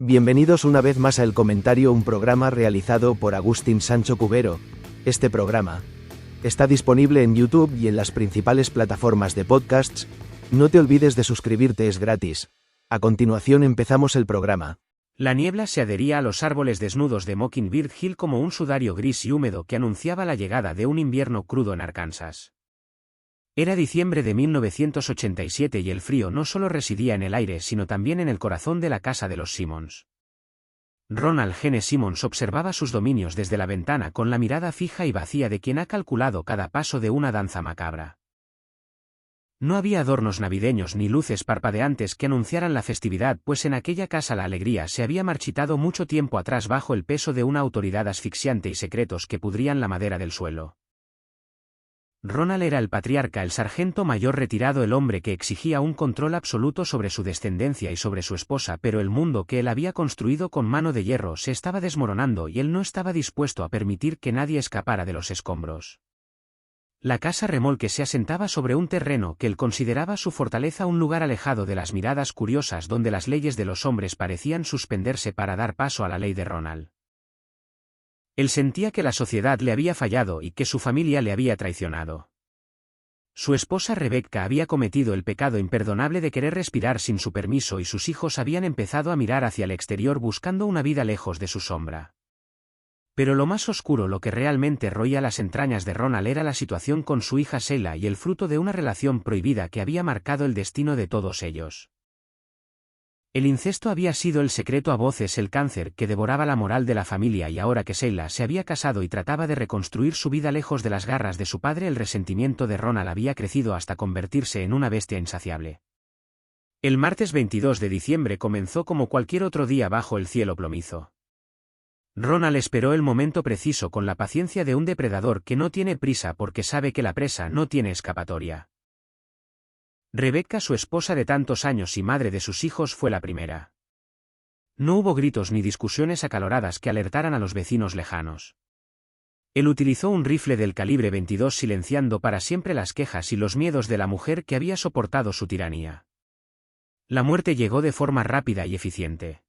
Bienvenidos una vez más a El Comentario, un programa realizado por Agustín Sancho Cubero. Este programa está disponible en YouTube y en las principales plataformas de podcasts. No te olvides de suscribirte, es gratis. A continuación empezamos el programa. La niebla se adhería a los árboles desnudos de Mockingbird Hill como un sudario gris y húmedo que anunciaba la llegada de un invierno crudo en Arkansas. Era diciembre de 1987 y el frío no solo residía en el aire sino también en el corazón de la casa de los Simmons. Ronald Gene Simmons observaba sus dominios desde la ventana con la mirada fija y vacía de quien ha calculado cada paso de una danza macabra. No había adornos navideños ni luces parpadeantes que anunciaran la festividad, pues en aquella casa la alegría se había marchitado mucho tiempo atrás bajo el peso de una autoridad asfixiante y secretos que pudrían la madera del suelo. Ronald era el patriarca, el sargento mayor retirado, el hombre que exigía un control absoluto sobre su descendencia y sobre su esposa, pero el mundo que él había construido con mano de hierro se estaba desmoronando y él no estaba dispuesto a permitir que nadie escapara de los escombros. La casa remolque se asentaba sobre un terreno que él consideraba su fortaleza, un lugar alejado de las miradas curiosas donde las leyes de los hombres parecían suspenderse para dar paso a la ley de Ronald. Él sentía que la sociedad le había fallado y que su familia le había traicionado. Su esposa Rebecca había cometido el pecado imperdonable de querer respirar sin su permiso y sus hijos habían empezado a mirar hacia el exterior buscando una vida lejos de su sombra. Pero lo más oscuro, lo que realmente roía las entrañas de Ronald, era la situación con su hija Sheila y el fruto de una relación prohibida que había marcado el destino de todos ellos. El incesto había sido el secreto a voces, el cáncer que devoraba la moral de la familia, y ahora que Sheila se había casado y trataba de reconstruir su vida lejos de las garras de su padre, el resentimiento de Ronald había crecido hasta convertirse en una bestia insaciable. El martes 22 de diciembre comenzó como cualquier otro día bajo el cielo plomizo. Ronald esperó el momento preciso con la paciencia de un depredador que no tiene prisa porque sabe que la presa no tiene escapatoria. Rebecca, su esposa de tantos años y madre de sus hijos, fue la primera. No hubo gritos ni discusiones acaloradas que alertaran a los vecinos lejanos. Él utilizó un rifle del calibre 22 silenciando para siempre las quejas y los miedos de la mujer que había soportado su tiranía. La muerte llegó de forma rápida y eficiente.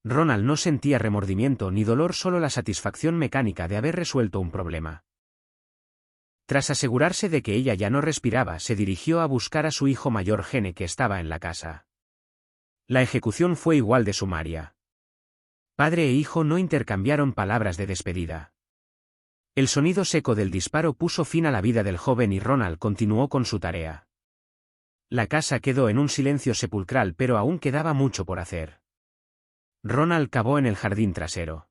Ronald no sentía remordimiento ni dolor, solo la satisfacción mecánica de haber resuelto un problema. Tras asegurarse de que ella ya no respiraba, se dirigió a buscar a su hijo mayor Gene, que estaba en la casa. La ejecución fue igual de sumaria. Padre e hijo no intercambiaron palabras de despedida. El sonido seco del disparo puso fin a la vida del joven y Ronald continuó con su tarea. La casa quedó en un silencio sepulcral, pero aún quedaba mucho por hacer. Ronald cavó en el jardín trasero.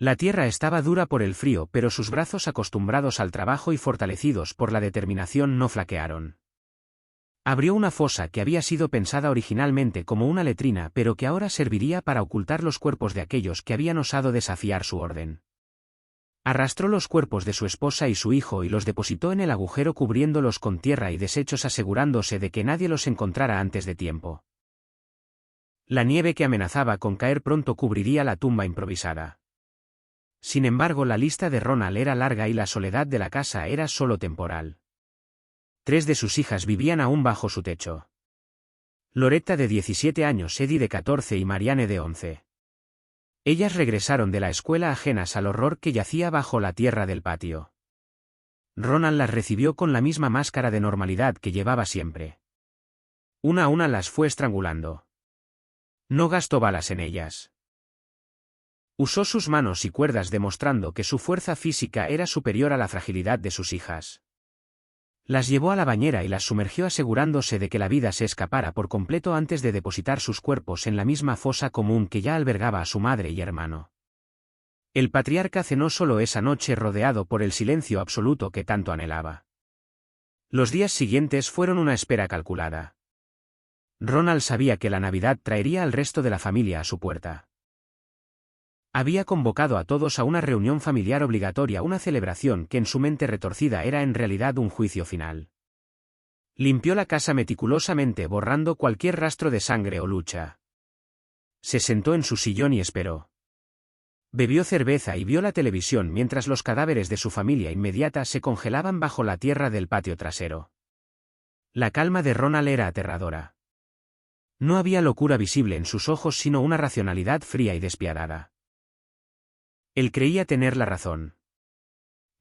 La tierra estaba dura por el frío, pero sus brazos, acostumbrados al trabajo y fortalecidos por la determinación, no flaquearon. Abrió una fosa que había sido pensada originalmente como una letrina, pero que ahora serviría para ocultar los cuerpos de aquellos que habían osado desafiar su orden. Arrastró los cuerpos de su esposa y su hijo y los depositó en el agujero, cubriéndolos con tierra y desechos, asegurándose de que nadie los encontrara antes de tiempo. La nieve que amenazaba con caer pronto cubriría la tumba improvisada. Sin embargo, la lista de Ronald era larga y la soledad de la casa era solo temporal. 3 de sus hijas vivían aún bajo su techo. Loretta, de 17 años, Eddie, de 14 y Marianne, de 11. Ellas regresaron de la escuela ajenas al horror que yacía bajo la tierra del patio. Ronald las recibió con la misma máscara de normalidad que llevaba siempre. Una a una las fue estrangulando. No gastó balas en ellas. Usó sus manos y cuerdas, demostrando que su fuerza física era superior a la fragilidad de sus hijas. Las llevó a la bañera y las sumergió, asegurándose de que la vida se escapara por completo antes de depositar sus cuerpos en la misma fosa común que ya albergaba a su madre y hermano. El patriarca cenó solo esa noche, rodeado por el silencio absoluto que tanto anhelaba. Los días siguientes fueron una espera calculada. Ronald sabía que la Navidad traería al resto de la familia a su puerta. Había convocado a todos a una reunión familiar obligatoria, una celebración que en su mente retorcida era en realidad un juicio final. Limpió la casa meticulosamente, borrando cualquier rastro de sangre o lucha. Se sentó en su sillón y esperó. Bebió cerveza y vio la televisión mientras los cadáveres de su familia inmediata se congelaban bajo la tierra del patio trasero. La calma de Ronald era aterradora. No había locura visible en sus ojos sino una racionalidad fría y despiadada. Él creía tener la razón.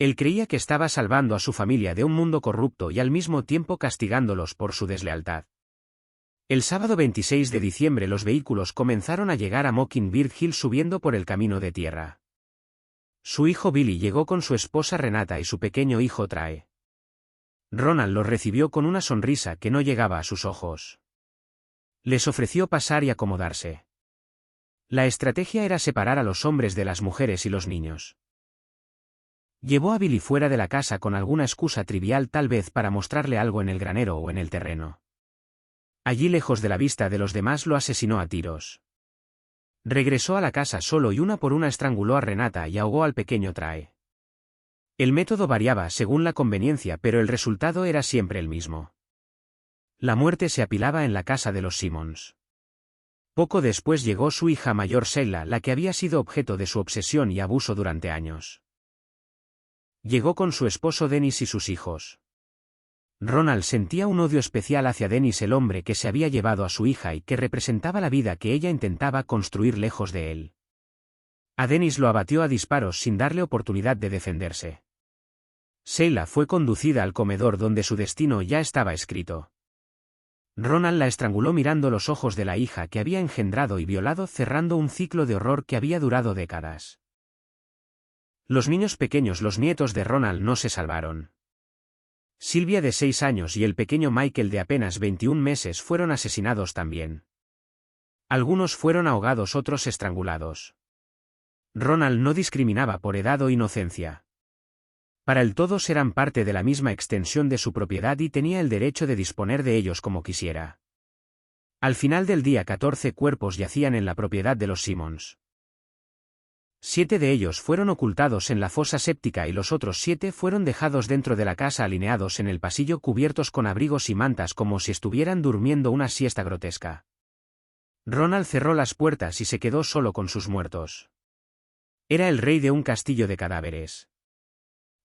Él creía que estaba salvando a su familia de un mundo corrupto y al mismo tiempo castigándolos por su deslealtad. El sábado 26 de diciembre los vehículos comenzaron a llegar a Mockingbird Hill subiendo por el camino de tierra. Su hijo Billy llegó con su esposa Renata y su pequeño hijo Trae. Ronald los recibió con una sonrisa que no llegaba a sus ojos. Les ofreció pasar y acomodarse. La estrategia era separar a los hombres de las mujeres y los niños. Llevó a Billy fuera de la casa con alguna excusa trivial, tal vez para mostrarle algo en el granero o en el terreno. Allí, lejos de la vista de los demás, lo asesinó a tiros. Regresó a la casa solo y una por una estranguló a Renata y ahogó al pequeño Trae. El método variaba según la conveniencia, pero el resultado era siempre el mismo. La muerte se apilaba en la casa de los Simmons. Poco después llegó su hija mayor Sheila, la que había sido objeto de su obsesión y abuso durante años. Llegó con su esposo Dennis y sus hijos. Ronald sentía un odio especial hacia Dennis, el hombre que se había llevado a su hija y que representaba la vida que ella intentaba construir lejos de él. A Dennis lo abatió a disparos sin darle oportunidad de defenderse. Sheila fue conducida al comedor donde su destino ya estaba escrito. Ronald la estranguló mirando los ojos de la hija que había engendrado y violado, cerrando un ciclo de horror que había durado décadas. Los niños pequeños, los nietos de Ronald, no se salvaron. Sylvia, de 6 años, y el pequeño Michael, de apenas 21 meses, fueron asesinados también. Algunos fueron ahogados, otros estrangulados. Ronald no discriminaba por edad o inocencia. Para él todos eran parte de la misma extensión de su propiedad y tenía el derecho de disponer de ellos como quisiera. Al final del día 14 cuerpos yacían en la propiedad de los Simmons. 7 de ellos fueron ocultados en la fosa séptica y los otros 7 fueron dejados dentro de la casa, alineados en el pasillo, cubiertos con abrigos y mantas como si estuvieran durmiendo una siesta grotesca. Ronald cerró las puertas y se quedó solo con sus muertos. Era el rey de un castillo de cadáveres.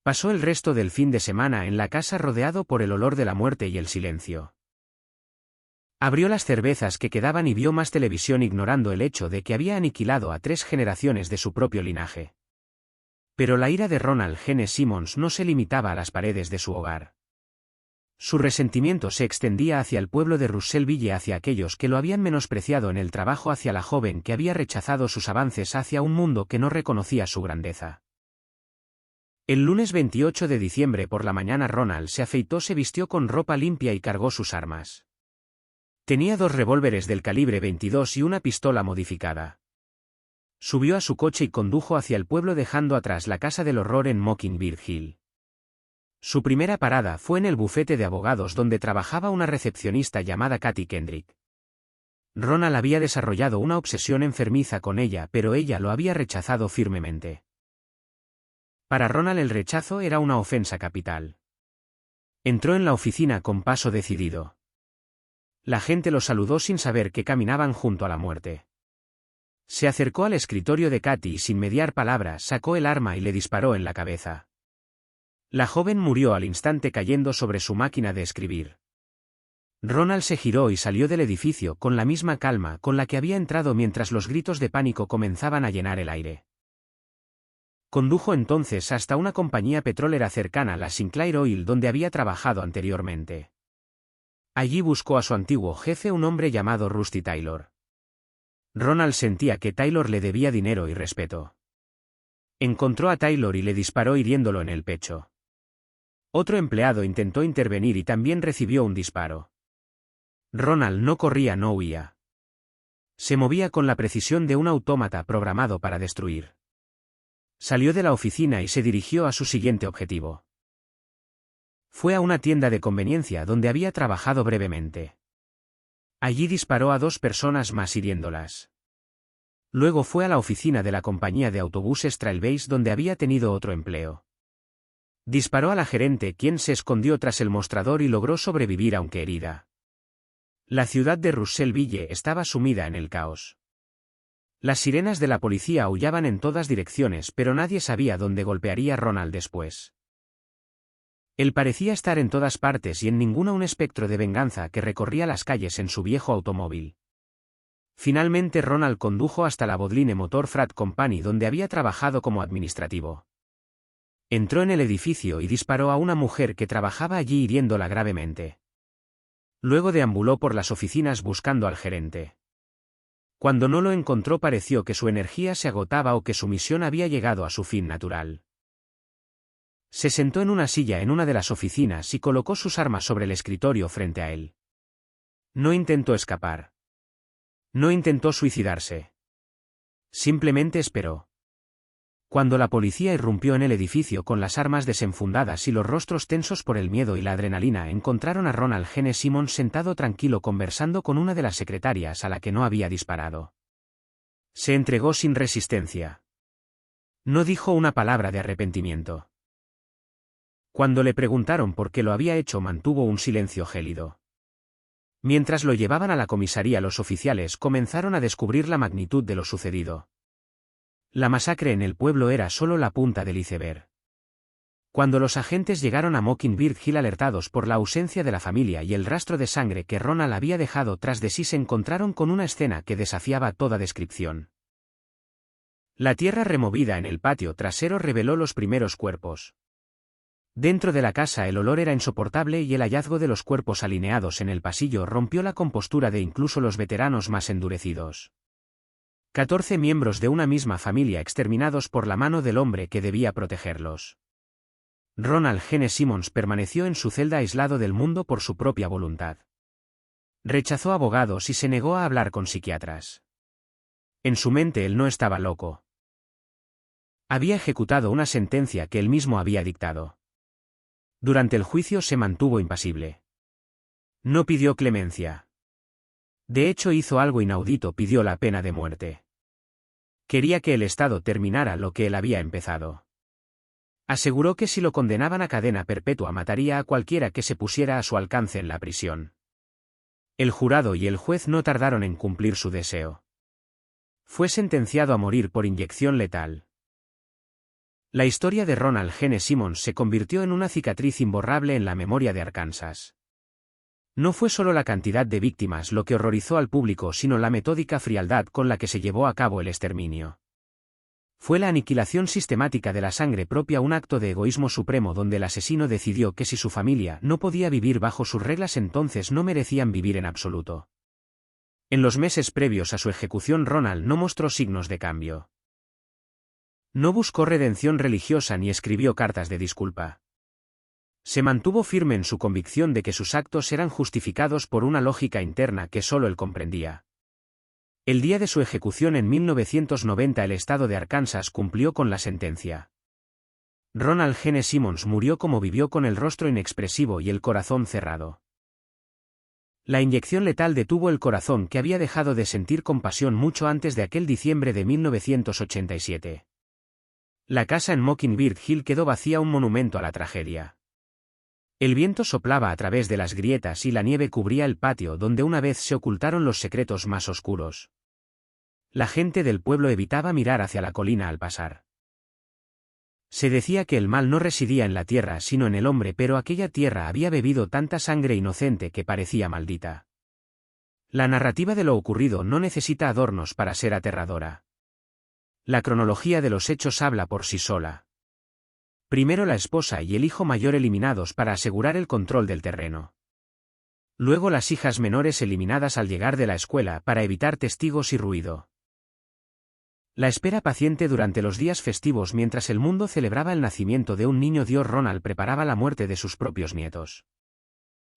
Pasó el resto del fin de semana en la casa rodeado por el olor de la muerte y el silencio. Abrió las cervezas que quedaban y vio más televisión, ignorando el hecho de que había aniquilado a 3 generaciones de su propio linaje. Pero la ira de Ronald Gene Simmons no se limitaba a las paredes de su hogar. Su resentimiento se extendía hacia el pueblo de Russellville, hacia aquellos que lo habían menospreciado en el trabajo, hacia la joven que había rechazado sus avances, hacia un mundo que no reconocía su grandeza. El lunes 28 de diciembre por la mañana Ronald se afeitó, se vistió con ropa limpia y cargó sus armas. Tenía 2 revólveres del calibre 22 y una pistola modificada. Subió a su coche y condujo hacia el pueblo, dejando atrás la casa del horror en Mockingbird Hill. Su primera parada fue en el bufete de abogados donde trabajaba una recepcionista llamada Katy Kendrick. Ronald había desarrollado una obsesión enfermiza con ella, pero ella lo había rechazado firmemente. Para Ronald el rechazo era una ofensa capital. Entró en la oficina con paso decidido. La gente lo saludó sin saber que caminaban junto a la muerte. Se acercó al escritorio de Katy y sin mediar palabras sacó el arma y le disparó en la cabeza. La joven murió al instante, cayendo sobre su máquina de escribir. Ronald se giró y salió del edificio con la misma calma con la que había entrado, mientras los gritos de pánico comenzaban a llenar el aire. Condujo entonces hasta una compañía petrolera cercana, la Sinclair Oil, donde había trabajado anteriormente. Allí buscó a su antiguo jefe, un hombre llamado Rusty Taylor. Ronald sentía que Taylor le debía dinero y respeto. Encontró a Taylor y le disparó, hiriéndolo en el pecho. Otro empleado intentó intervenir y también recibió un disparo. Ronald no corría, no huía. Se movía con la precisión de un autómata programado para destruir. Salió de la oficina y se dirigió a su siguiente objetivo. Fue a una tienda de conveniencia donde había trabajado brevemente. Allí disparó a 2 personas más, hiriéndolas. Luego fue a la oficina de la compañía de autobuses Trailbase, donde había tenido otro empleo. Disparó a la gerente, quien se escondió tras el mostrador y logró sobrevivir aunque herida. La ciudad de Russellville estaba sumida en el caos. Las sirenas de la policía aullaban en todas direcciones, pero nadie sabía dónde golpearía Ronald después. Él parecía estar en todas partes y en ninguna un espectro de venganza que recorría las calles en su viejo automóvil. Finalmente Ronald condujo hasta la Bodline Motor Freight Company donde había trabajado como administrativo. Entró en el edificio y disparó a una mujer que trabajaba allí hiriéndola gravemente. Luego deambuló por las oficinas buscando al gerente. Cuando no lo encontró pareció que su energía se agotaba o que su misión había llegado a su fin natural. Se sentó en una silla en una de las oficinas y colocó sus armas sobre el escritorio frente a él. No intentó escapar. No intentó suicidarse. Simplemente esperó. Cuando la policía irrumpió en el edificio con las armas desenfundadas y los rostros tensos por el miedo y la adrenalina, encontraron a Ronald Gene Simmons sentado tranquilo conversando con una de las secretarias a la que no había disparado. Se entregó sin resistencia. No dijo una palabra de arrepentimiento. Cuando le preguntaron por qué lo había hecho, mantuvo un silencio gélido. Mientras lo llevaban a la comisaría, los oficiales comenzaron a descubrir la magnitud de lo sucedido. La masacre en el pueblo era solo la punta del iceberg. Cuando los agentes llegaron a Mockingbird Hill alertados por la ausencia de la familia y el rastro de sangre que Ronald había dejado tras de sí, se encontraron con una escena que desafiaba toda descripción. La tierra removida en el patio trasero reveló los primeros cuerpos. Dentro de la casa el olor era insoportable y el hallazgo de los cuerpos alineados en el pasillo rompió la compostura de incluso los veteranos más endurecidos. 14 miembros de una misma familia exterminados por la mano del hombre que debía protegerlos. Ronald Gene Simmons permaneció en su celda aislado del mundo por su propia voluntad. Rechazó abogados y se negó a hablar con psiquiatras. En su mente él no estaba loco. Había ejecutado una sentencia que él mismo había dictado. Durante el juicio se mantuvo impasible. No pidió clemencia. De hecho hizo algo inaudito: pidió la pena de muerte. Quería que el Estado terminara lo que él había empezado. Aseguró que si lo condenaban a cadena perpetua mataría a cualquiera que se pusiera a su alcance en la prisión. El jurado y el juez no tardaron en cumplir su deseo. Fue sentenciado a morir por inyección letal. La historia de Ronald Gene Simmons se convirtió en una cicatriz imborrable en la memoria de Arkansas. No fue solo la cantidad de víctimas lo que horrorizó al público, sino la metódica frialdad con la que se llevó a cabo el exterminio. Fue la aniquilación sistemática de la sangre propia, un acto de egoísmo supremo donde el asesino decidió que si su familia no podía vivir bajo sus reglas, entonces no merecían vivir en absoluto. En los meses previos a su ejecución, Ronald no mostró signos de cambio. No buscó redención religiosa ni escribió cartas de disculpa. Se mantuvo firme en su convicción de que sus actos eran justificados por una lógica interna que solo él comprendía. El día de su ejecución en 1990 el estado de Arkansas cumplió con la sentencia. Ronald Gene Simmons murió como vivió, con el rostro inexpresivo y el corazón cerrado. La inyección letal detuvo el corazón que había dejado de sentir compasión mucho antes de aquel diciembre de 1987. La casa en Mockingbird Hill quedó vacía, un monumento a la tragedia. El viento soplaba a través de las grietas y la nieve cubría el patio donde una vez se ocultaron los secretos más oscuros. La gente del pueblo evitaba mirar hacia la colina al pasar. Se decía que el mal no residía en la tierra sino en el hombre, pero aquella tierra había bebido tanta sangre inocente que parecía maldita. La narrativa de lo ocurrido no necesita adornos para ser aterradora. La cronología de los hechos habla por sí sola. Primero la esposa y el hijo mayor eliminados para asegurar el control del terreno. Luego las hijas menores eliminadas al llegar de la escuela para evitar testigos y ruido. La espera paciente durante los días festivos mientras el mundo celebraba el nacimiento de un niño Dios. Ronald preparaba la muerte de sus propios nietos.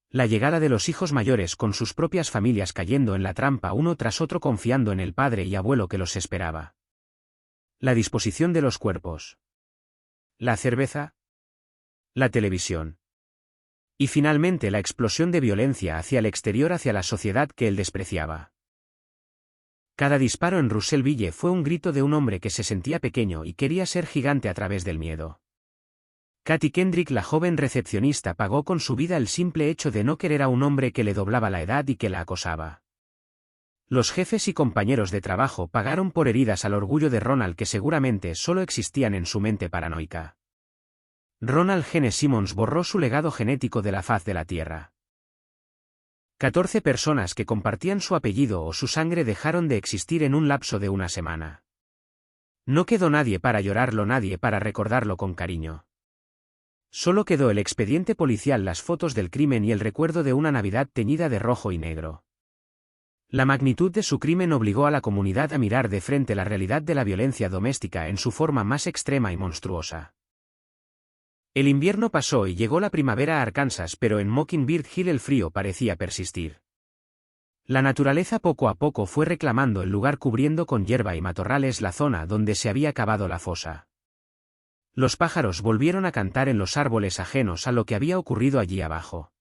La llegada de los hijos mayores con sus propias familias cayendo en la trampa uno tras otro, confiando en el padre y abuelo que los esperaba. La disposición de los cuerpos. La cerveza. La televisión. Y finalmente la explosión de violencia hacia el exterior, hacia la sociedad que él despreciaba. Cada disparo en Russellville fue un grito de un hombre que se sentía pequeño y quería ser gigante a través del miedo. Katy Kendrick, la joven recepcionista, pagó con su vida el simple hecho de no querer a un hombre que le doblaba la edad y que la acosaba. Los jefes y compañeros de trabajo pagaron por heridas al orgullo de Ronald que seguramente solo existían en su mente paranoica. Ronald Gene Simmons borró su legado genético de la faz de la tierra. 14 personas que compartían su apellido o su sangre dejaron de existir en un lapso de una semana. No quedó nadie para llorarlo, nadie para recordarlo con cariño. Solo quedó el expediente policial, las fotos del crimen y el recuerdo de una Navidad teñida de rojo y negro. La magnitud de su crimen obligó a la comunidad a mirar de frente la realidad de la violencia doméstica en su forma más extrema y monstruosa. El invierno pasó y llegó la primavera a Arkansas, pero en Mockingbird Hill el frío parecía persistir. La naturaleza poco a poco fue reclamando el lugar, cubriendo con hierba y matorrales la zona donde se había cavado la fosa. Los pájaros volvieron a cantar en los árboles ajenos a lo que había ocurrido allí abajo.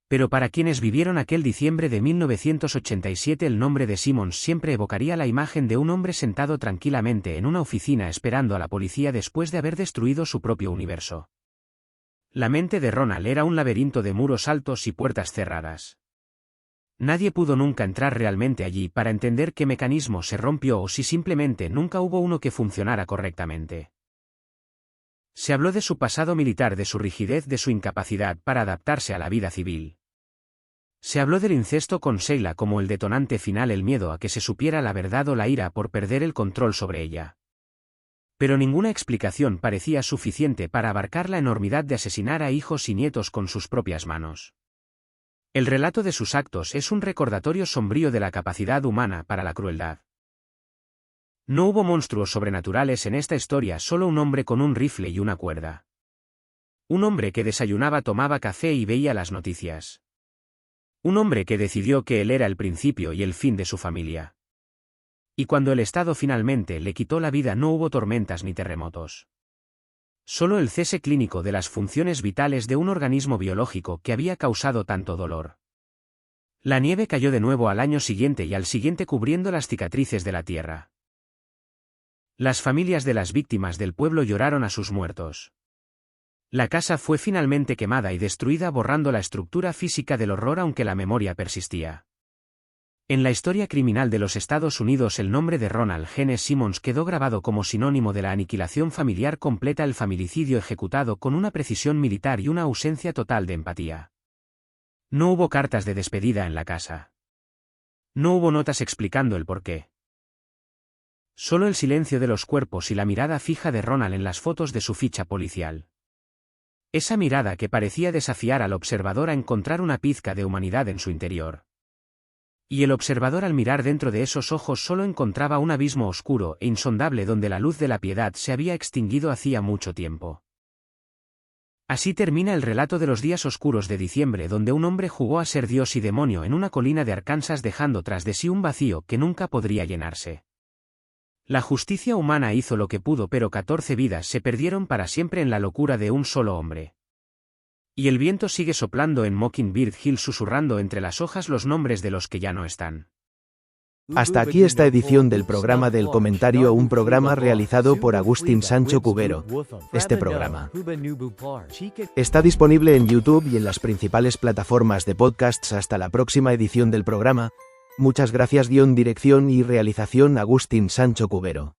Pero para quienes vivieron aquel diciembre de 1987, el nombre de Simmons siempre evocaría la imagen de un hombre sentado tranquilamente en una oficina esperando a la policía después de haber destruido su propio universo. La mente de Ronald era un laberinto de muros altos y puertas cerradas. Nadie pudo nunca entrar realmente allí para entender qué mecanismo se rompió o si simplemente nunca hubo uno que funcionara correctamente. Se habló de su pasado militar, de su rigidez, de su incapacidad para adaptarse a la vida civil. Se habló del incesto con Sheila como el detonante final, el miedo a que se supiera la verdad o la ira por perder el control sobre ella. Pero ninguna explicación parecía suficiente para abarcar la enormidad de asesinar a hijos y nietos con sus propias manos. El relato de sus actos es un recordatorio sombrío de la capacidad humana para la crueldad. No hubo monstruos sobrenaturales en esta historia, solo un hombre con un rifle y una cuerda. Un hombre que desayunaba, tomaba café y veía las noticias. Un hombre que decidió que él era el principio y el fin de su familia. Y cuando el Estado finalmente le quitó la vida, no hubo tormentas ni terremotos. Solo el cese clínico de las funciones vitales de un organismo biológico que había causado tanto dolor. La nieve cayó de nuevo al año siguiente y al siguiente, cubriendo las cicatrices de la tierra. Las familias de las víctimas del pueblo lloraron a sus muertos. La casa fue finalmente quemada y destruida, borrando la estructura física del horror, aunque la memoria persistía. En la historia criminal de los Estados Unidos, el nombre de Ronald Gene Simmons quedó grabado como sinónimo de la aniquilación familiar completa, el familicidio ejecutado con una precisión militar y una ausencia total de empatía. No hubo cartas de despedida en la casa. No hubo notas explicando el porqué. Solo el silencio de los cuerpos y la mirada fija de Ronald en las fotos de su ficha policial. Esa mirada que parecía desafiar al observador a encontrar una pizca de humanidad en su interior. Y el observador, al mirar dentro de esos ojos, solo encontraba un abismo oscuro e insondable donde la luz de la piedad se había extinguido hacía mucho tiempo. Así termina el relato de los días oscuros de diciembre, donde un hombre jugó a ser Dios y demonio en una colina de Arkansas, dejando tras de sí un vacío que nunca podría llenarse. La justicia humana hizo lo que pudo, pero 14 vidas se perdieron para siempre en la locura de un solo hombre. Y el viento sigue soplando en Mockingbird Hill, susurrando entre las hojas los nombres de los que ya no están. Hasta aquí esta edición del programa del comentario, un programa realizado por Agustín Sancho Cubero. Este programa está disponible en YouTube y en las principales plataformas de podcasts. Hasta la próxima edición del programa. Muchas gracias. Dirección y realización Agustín Sancho Cubero.